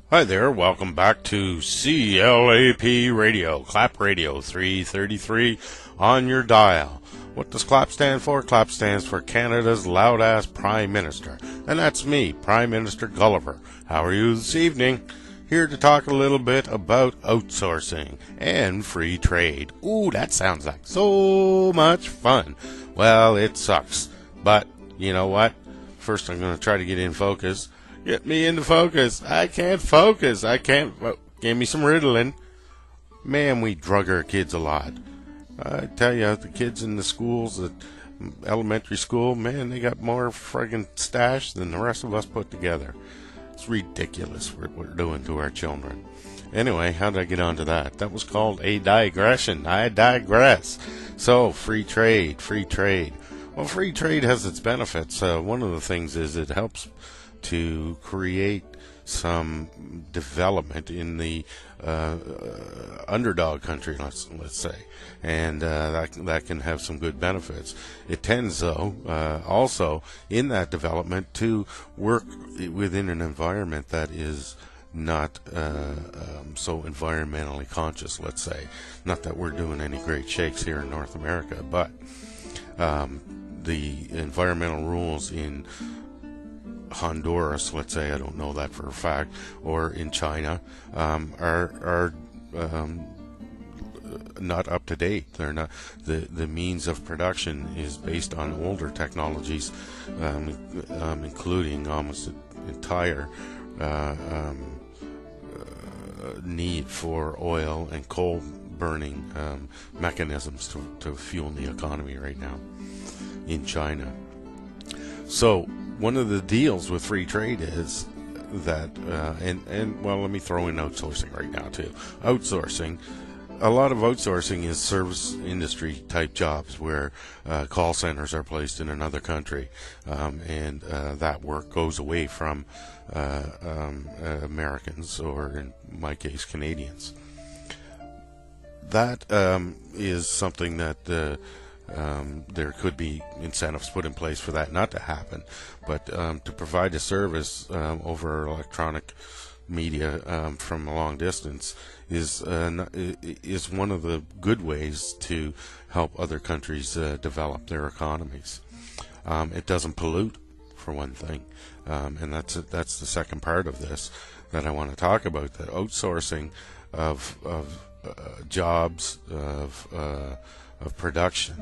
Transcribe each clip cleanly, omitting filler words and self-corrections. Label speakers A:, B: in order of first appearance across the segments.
A: Hi there, welcome back to CLAP Radio, Clap Radio 333 on your dial. What does CLAP stand for? CLAP stands for Canada's loud-ass Prime Minister. And that's me, Prime Minister Gulliver. How are you this evening? Here to talk a little bit about outsourcing and free trade. Ooh, that sounds like so much fun. Well, it sucks. But, you know what? First I'm going to try to get in focus. Get me into focus. I can't focus. Give me some Ritalin. Man, we drug our kids a lot. I tell you, the kids in the schools, at elementary school, man, they got more friggin' stash than the rest of us put together. It's ridiculous what we're doing to our children. Anyway, how did I get onto that? That was called a digression. I digress. So, free trade. Well, free trade has its benefits. One of the things is it helps to create some development in the underdog country, let's say, and that can have some good benefits. It tends, though, also in that development to work within an environment that is not so environmentally conscious, let's say. Not that we're doing any great shakes here in North America, but the environmental rules in Honduras, let's say, I don't know that for a fact, or in China, are not up to date. They're not. The means of production is based on older technologies, including almost entire need for oil and coal burning mechanisms to fuel the economy right now in China. So one of the deals with free trade is that, well, let me throw in outsourcing right now too. Outsourcing, a lot of outsourcing is service industry type jobs where call centers are placed in another country, and that work goes away from Americans, or in my case, Canadians. That is something that there could be incentives put in place for that not to happen, but to provide a service over electronic media from a long distance is one of the good ways to help other countries develop their economies. It doesn't pollute, for one thing, and that's the second part of this that I want to talk about. The outsourcing of jobs of production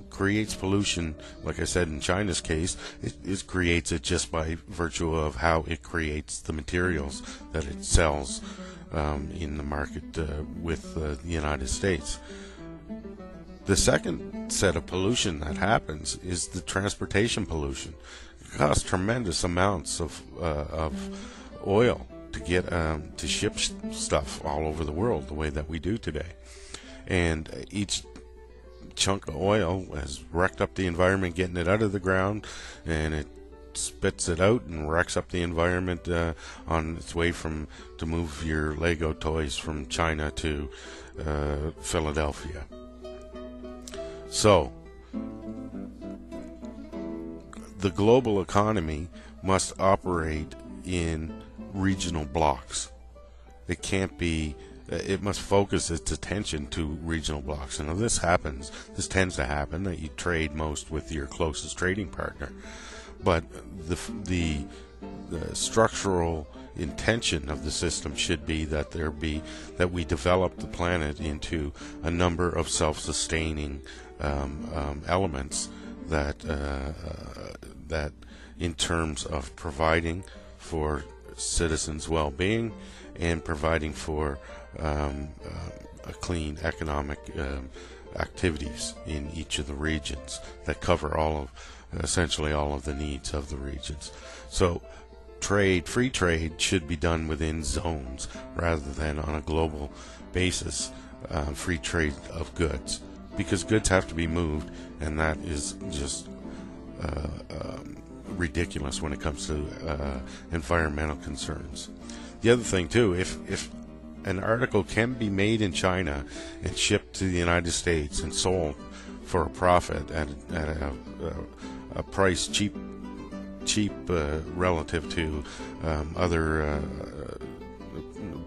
A: creates pollution. Like I said, in China's case, it creates it just by virtue of how it creates the materials that it sells in the market with the United States. The second set of pollution that happens is the transportation pollution. It costs tremendous amounts of oil to get to ship stuff all over the world the way that we do today, and each chunk of oil has wrecked up the environment getting it out of the ground, and it spits it out and wrecks up the environment on its way to move your Lego toys from China to Philadelphia. So the global economy must operate in regional blocks. It can't be. It must focus its attention to regional blocks. And if this tends to happen, that you trade most with your closest trading partner. But the structural intention of the system should be that we develop the planet into a number of self-sustaining elements that in terms of providing for citizens' well-being and providing for a clean economic activities in each of the regions that cover essentially all of the needs of the regions. So free trade should be done within zones rather than on a global basis, free trade of goods, because goods have to be moved, and that is just ridiculous when it comes to environmental concerns. The other thing too, if an article can be made in China and shipped to the United States and sold for a profit at a price cheap cheap relative to other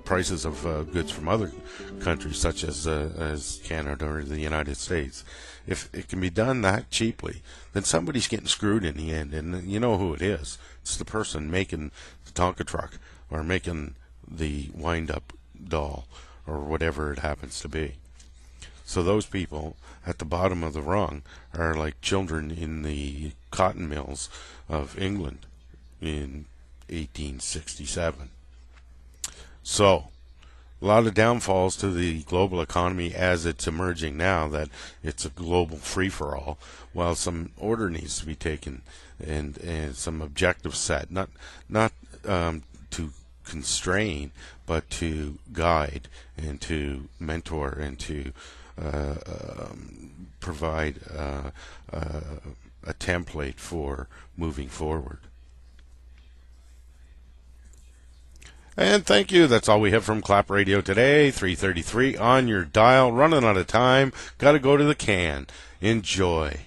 A: prices of goods from other countries, such as Canada or the United States. If it can be done that cheaply, then somebody's getting screwed in the end, and you know who it is. It's the person making the Tonka truck or making the wind-up doll or whatever it happens to be. So those people at the bottom of the rung are like children in the cotton mills of England in 1867. So, a lot of downfalls to the global economy as it's emerging now, that it's a global free-for-all, while some order needs to be taken and some objectives set, not to constrain, but to guide and to mentor and to provide a template for moving forward. And thank you. That's all we have from Clap Radio today. 3:33 on your dial. Running out of time. Got to go to the can. Enjoy.